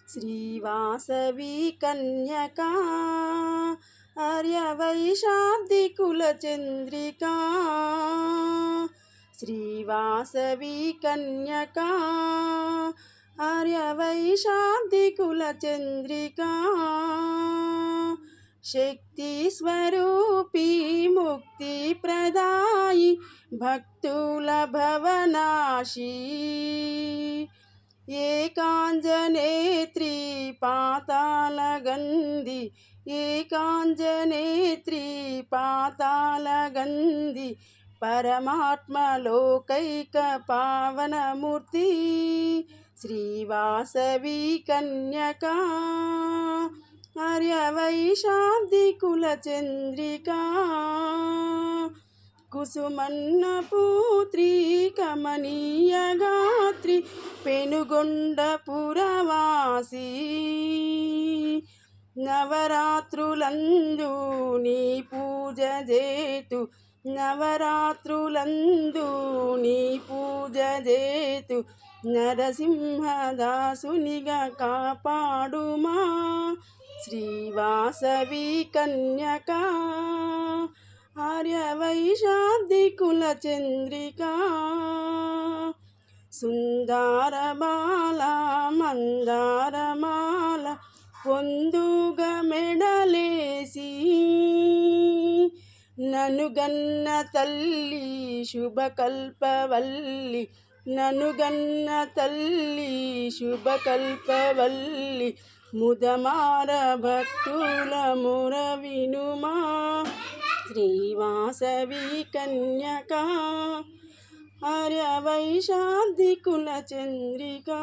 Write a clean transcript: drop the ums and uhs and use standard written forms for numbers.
శ్రీవాసవి కన్యకా ఆర్యవైశాబ్ది కులచంద్రికా శ్రీవాసవి కన్యకా ఆర్యవైశాబ్ది కులచంద్రికా శక్తి స్వరూపి ముక్తి ప్రదాయి భక్తుల భవనాశి ఏకాంజనేత్రి పాతాళగంధి ఏకాంజనేత్రి పాతాళగంధి పరమాత్మ లోకైక పావనమూర్తి శ్రీవాసవి కన్యకా ఆర్యవైశాబ్ది కులచంద్రికా కుసుమన్న పూత్రి కమనీయ గాత్రి పెనుగొండ పురవాసి నవరాత్రులందు నీ పూజ చేతు నవరాత్రులందు నీ పూజ చేతు నరసింహదాసునిగా కాపాడుమా శ్రీవాసవి కన్యకా ఆర్యవైశాబ్ది కులచంద్రికా సుందరబాల మందారమాల పొందుగా మెడలేసి ననుగన్న తల్లి శుభకల్పవల్లి ననుగన్న తల్లి శుభకల్పవల్లి ముదమార భక్తుల మొర వినుమా శ్రీవాసవి కన్యకా ఆర్యవైశాబ్ది కులచంద్రికా